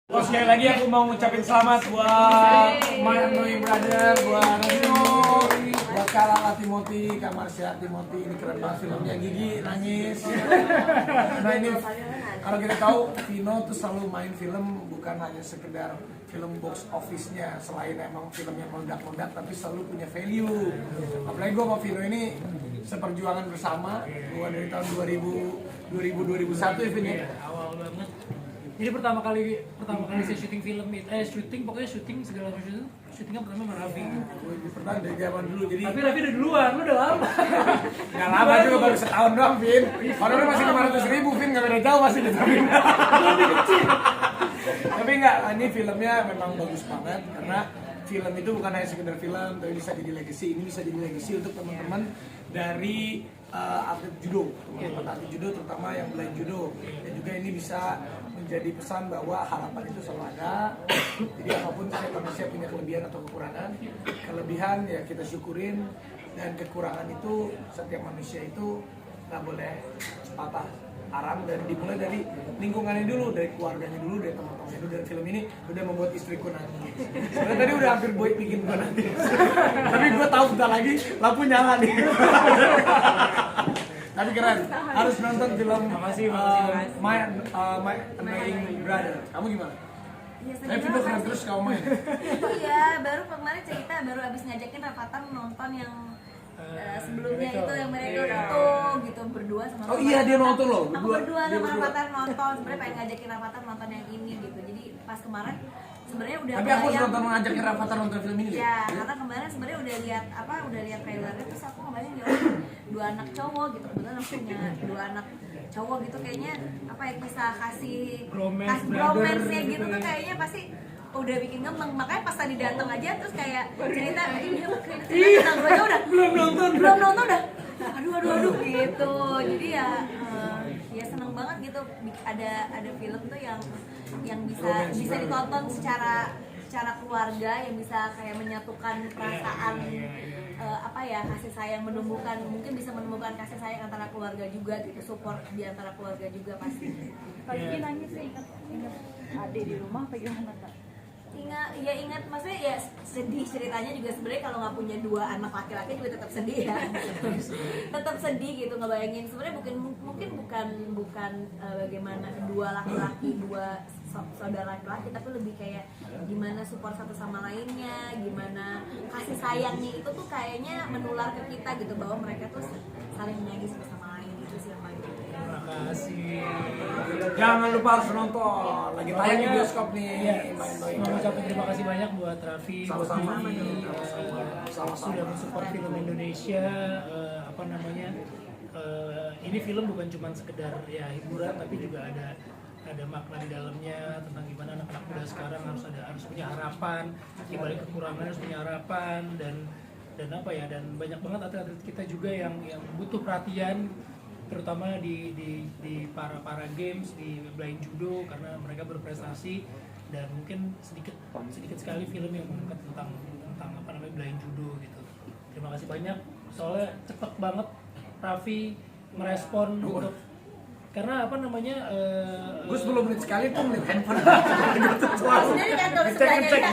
Sekali lagi aku mau ngucapin selamat buat My Annoying Brother, buat Rino, buat Kalala Timothy, Kamarsya Timothy. Ini keren banget filmnya, Gigi nangis. Nah ini kalau kita tahu Vino tuh selalu main film bukan hanya sekedar film box office-nya, selain emang filmnya meledak-meledak tapi selalu punya value. Apalagi gue sama Vino ini seperjuangan bersama, gue dari tahun 2001 ya Vino. Awal banget. Jadi pertama kali saya syuting film syuting segala macam itu syutingnya pertama sama Raffi. Pertama dari zaman dulu jadi. Tapi Raffi udah duluan, lu udah lama. Nggak lama juga baru setahun doang, Vin. Orangnya masih 500.000, Vin nggak beda jauh masih gitu, Vin. Tapi nggak, ini filmnya memang bagus banget karena film itu bukan hanya sekedar film, tapi bisa jadi legacy. Ini bisa jadi legacy untuk teman-teman dari atlet judo, teman-teman atlet judo terutama yang blind judo. Dan juga ini bisa menjadi pesan bahwa harapan itu selalu ada. Jadi apapun setiap manusia punya kelebihan atau kekurangan. Kelebihan ya kita syukurin, dan kekurangan itu setiap manusia itu nggak boleh patah arang, dan dimulai dari lingkungannya dulu, dari keluarganya dulu, dari teman-temannya dulu. Dan film ini udah membuat istriku nangis. Sebenarnya tadi udah hampir bikin gue nangis. Tapi gue tahu bentar lagi lampu nyala nih. Tapi keren, harus nonton film My Annoying Brother. Kamu gimana? Ya, Video keren terus kamu main. Iya, baru kemarin cerita, baru abis ngajakin Rafathar nonton yang sebelumnya itu yang mereka itu gitu berdua sama. Oh iya, dia nonton loh. Aku berdua sama Rafathar nonton. Sebenarnya pengen ngajakin Rafathar nonton yang ini gitu. Jadi pas kemarin sebenarnya udah. Tapi aku harus nonton, ngajakin Rafathar nonton film ini. Ya, karena kemarin sebenarnya udah lihat trailernya, terus aku ngebayang ya dua anak cowok gitu. Kebetulan aku punya dua anak cowok gitu, kayaknya apa ya, kisah kasih bromance-nya gitu tuh kayaknya pasti udah bikin ngembang. Makanya pas tadi datang aja terus kayak cerita ini cerita gue aja udah belum nonton udah aduh gitu. Jadi ya seneng banget gitu ada film tuh yang bisa ditonton secara keluarga, yang bisa kayak menyatukan perasaan kasih sayang, mungkin bisa menumbuhkan kasih sayang antara keluarga juga gitu, support di antara keluarga juga pasti. Pasti nangis sih, ingat adik di rumah apa gimana Kak? Ingat maksudnya ya sedih ceritanya juga. Sebenarnya kalau nggak punya dua anak laki-laki juga tetap sedih ya. Tetap sedih gitu ngebayangin. Sebenarnya mungkin bukan bagaimana dua laki-laki, dua saudara laki-laki, tapi lebih kayak gimana support satu sama lainnya, gimana kasih sayangnya itu tuh kayaknya menular ke kita gitu, bahwa mereka tuh saling menyayangi satu sama lain. Itu sih yang paling penting. Terima kasih. Jangan lupa harus nonton. Lagi tayang di bioskop nih. Mau ucapin terima kasih banyak buat Raffi, buat Sama-sama. Gigi, sudah mensupport film Indonesia. Ini film bukan cuma sekedar ya hiburan, tapi juga ada makna di dalamnya tentang gimana anak-anak muda sekarang harus punya harapan, di balik kekurangan harus punya harapan, dan banyak banget atlet-atlet kita juga yang butuh perhatian, terutama di para games, di blind judo, karena mereka berprestasi. Dan mungkin sedikit sekali film yang mengangkat tentang blind judo gitu. Terima kasih banyak, soalnya cepet banget Raffi merespon untuk, karena Gue 10 menit sekali tuh ngeliat handphone. Jadi kantor sebelahnya Cek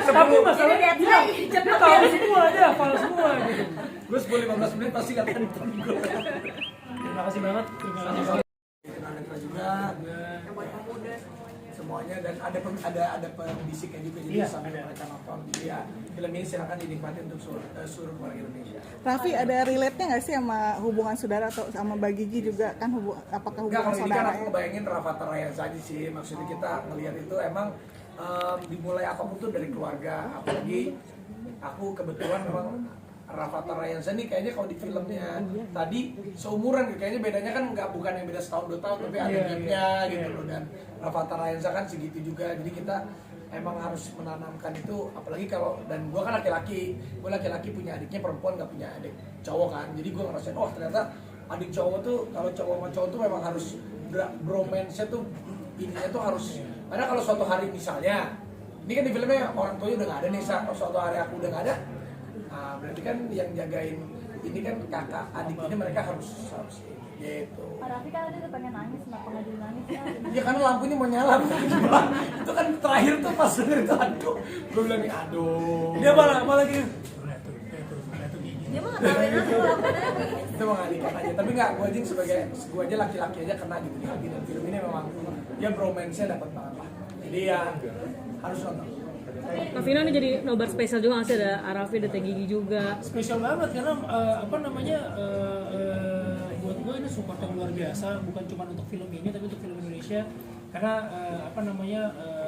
tapi masalahnya Jadi dia tahu semua, dia hafal semua gitu. Gue 10-15 menit pasti liat handphone gue. Terima kasih banget, terima kasih banget. Kenal juga buat pemuda semuanya, dan ada pembisiknya juga, jadi Iya, sampai mereka nonton. Jadi ya film ini silakan dinikmati untuk seluruh warga Indonesia. Raffi, ada relate-nya nggak sih sama hubungan saudara atau sama Mbak Gigi juga kan, apakah Enggak, hubungan kalau ini kan saudara aku ya? ngebayangin Rafathar Rayhansa aja sih. Maksudnya kita ngelihat itu emang dimulai apapun tuh dari keluarga. Apalagi aku kebetulan memang Rafathar Rayhansa nih kayaknya kalau di filmnya tadi seumuran, kayaknya bedanya kan bukan yang beda setahun 2 tahun, tapi ada gapnya gitu loh. Dan Rafathar Rayhansa kan segitu juga, jadi kita emang harus menanamkan itu. Apalagi kalau, dan gue kan laki-laki punya adiknya perempuan, nggak punya adik cowok kan, jadi gue ngerasain ternyata adik cowok tuh, kalau cowok sama cowok tuh memang harus bromance-nya tuh ininya tuh harus. Karena kalau suatu hari misalnya, ini kan di filmnya orang tuanya udah nggak ada nih, suatu hari aku udah nggak ada, berarti kan yang jagain ini kan kakak adik ini, mereka harus gitu. Pak Raffi kan tadi udah pengen nangis, kenapa nggak jadi nangis ya? Ya karena lampunya mau nyala, itu kan terakhir tuh pas denger itu aduh, gue bilang nih aduh. Dia malah lagi Dia mah ngapain aja kalau aku nanya. Itu mengalihkan aja, tapi nggak, gue aja laki-laki aja kena gitu di hati, dan film ini memang ya bromance-nya dapat banget lah. Jadi ya harus nonton. Kak Vino ini jadi nobar spesial juga nggak sih, ada Arafi, ada Teh Gigi juga. spesial banget karena buat gue ini support yang luar biasa, bukan cuma untuk film ini tapi untuk film Indonesia, karena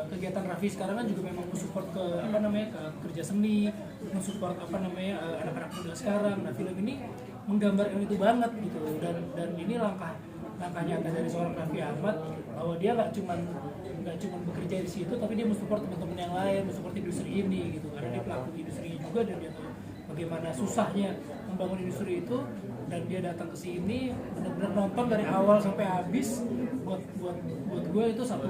kegiatan Raffi sekarang kan juga memang mensupport ke ke kerja seni, mensupport anak-anak muda sekarang. Nah, film ini menggambarkan itu banget gitu, dan ini langkah nyata dari seorang Raffi Ahmad bahwa dia nggak cuma bekerja di situ, tapi dia mensupport teman-teman yang lain, mensupport industri ini gitu, karena dia pelaku industri juga dan dia tahu bagaimana susahnya membangun industri itu, dan dia datang ke sini benar-benar nonton dari awal sampai habis. Buat gue itu satu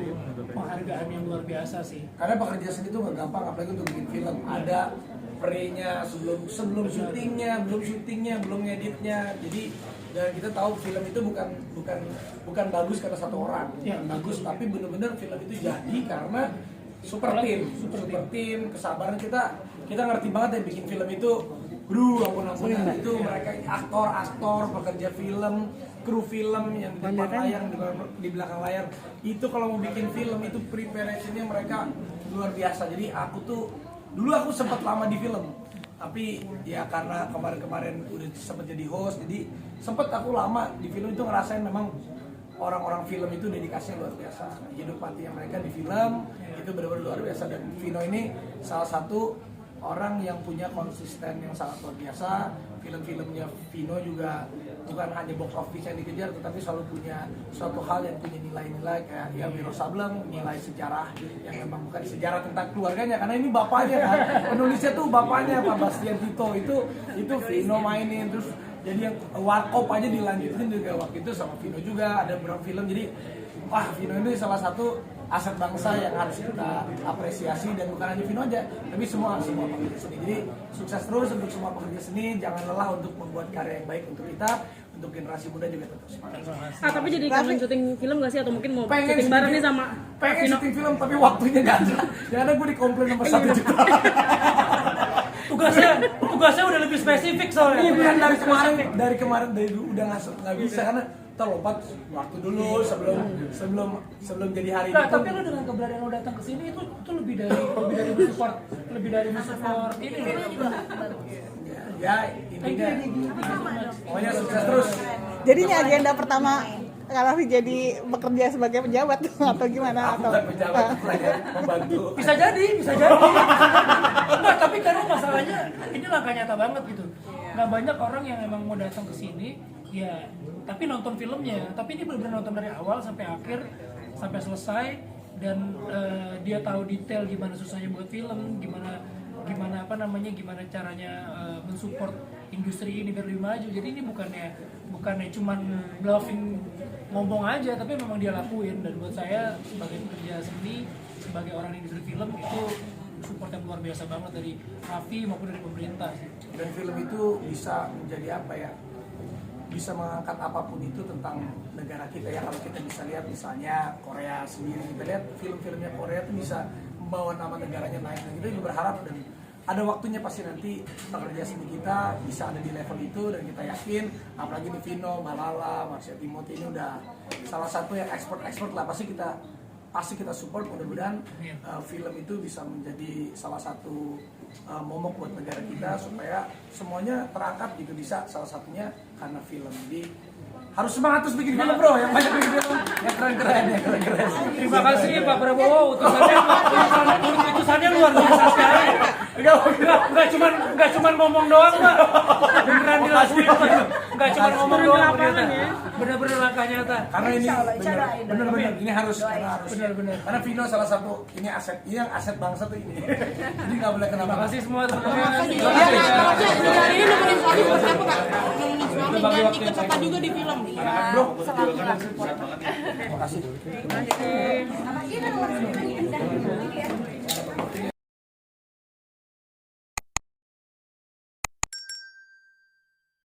penghargaan yang luar biasa sih. Karena pekerja seni itu nggak gampang, apalagi untuk bikin film. Ada pre-nya, sebelum syutingnya, belum syutingnya, belum ngeditnya. Jadi dan kita tahu film itu bukan bagus karena satu orang, Ya, bagus, tapi benar-benar film itu jadi karena super tim, kesabaran kita ngerti banget ya bikin film itu. Bro, ampun-ampunan itu mereka aktor, pekerja film, kru film yang di depan layar, di belakang layar. Itu kalau mau bikin film itu preparation-nya mereka luar biasa. Jadi dulu aku sempat lama di film. Tapi ya karena kemarin udah sempat jadi host, jadi sempat aku lama di film itu ngerasain memang orang-orang film itu dedikasinya luar biasa. Hidup matinya mereka di film itu benar-benar luar biasa, dan Vino ini salah satu orang yang punya konsisten yang sangat luar biasa. Film-filmnya Vino juga bukan hanya box office yang dikejar, tetapi selalu punya suatu hal yang punya nilai-nilai kayak ya Wiro Sableng, nilai sejarah yang memang bukan sejarah tentang keluarganya, karena ini bapaknya kan, penulisnya tuh bapaknya Pak Bastian Tito, itu Vino mainin. Terus jadi yang Warkop aja dilanjutin juga waktu itu sama Vino juga, ada beberapa film. Jadi wah, Vino ini salah satu aset bangsa yang harus kita apresiasi, dan bukan hanya Vino aja, tapi semua pekerja seni. Jadi sukses terus untuk semua pekerja seni, jangan lelah untuk membuat karya yang baik untuk kita, untuk generasi muda juga tetap semangat. Tapi jadi kangen syuting film nggak sih, atau mungkin mau Pengen syuting bareng nih sama pengen Vino? syuting film tapi waktunya nggak ada. Jangan ada gue dikomplain nomor 1 juta. Tugasnya udah lebih spesifik soalnya. Iya, bukan dari kemarin udah nggak bisa, karena terlompat waktu dulu sebelum jadi hari Nah, itu. tapi lo dengan keberanian lo datang ke sini itu lebih dari mensupport ini loh. Ya, intinya pokoknya sukses terus. Jadi ini agenda pertama Kak Raffi jadi bekerja sebagai pejabat atau gimana? Aku Atau bukan pejabat, aku hanya membantu. Bisa jadi. Enggak, tapi karena masalahnya ini langkah nyata banget gitu. Nggak banyak orang yang emang mau datang ke sini, ya, tapi nonton filmnya. Tapi ini benar-benar nonton dari awal sampai akhir, sampai selesai, dan dia tahu detail gimana susahnya buat film, gimana caranya mensupport industri ini biar lebih maju. Jadi ini bukannya cuman bluffing ngomong aja, tapi memang dia lakuin. Dan buat saya sebagai pekerja seni, sebagai orang industri film, itu support yang luar biasa banget dari Raffi maupun dari pemerintah. Dan film itu bisa menjadi apa ya? Bisa mengangkat apapun itu tentang negara kita ya. Kalau kita bisa lihat misalnya Korea sendiri, kita lihat film-filmnya Korea itu bisa membawa nama negaranya naik. Dan kita juga berharap, dan ada waktunya pasti nanti pekerja seni kita bisa ada di level itu, dan kita yakin apalagi di Vino, Malala, Marsha Timothy ini udah salah satu yang expert lah. Pasti kita support, mudah-mudahan film itu bisa menjadi salah satu momok buat negara kita supaya semuanya terangkat gitu, bisa salah satunya karena film. Jadi harus semangat terus bikin film bro, yang banyak bikin film yang keren-keren. Terima kasih Pak Prabowo, utusannya luar biasa sekali. Enggak cuman ngomong doang Pak, beneran dilakuin Pak. Enggak cuman ngomong doang ternyata, bener-bener langkah nyata. Karena ini bener-bener ini harus, Bener-bener. karena Vino salah satu ini yang aset bangsa tuh ini. Jadi nggak boleh kenapa. Terima kasih semua teman-teman. Hari ini nemenin Fadil buat apa Kak? Ngilangin suami Berbagi dan waktu ikut yang serta baik. juga di film. Bro, Selalu terima kasih. Sama kita nomor 9 ini.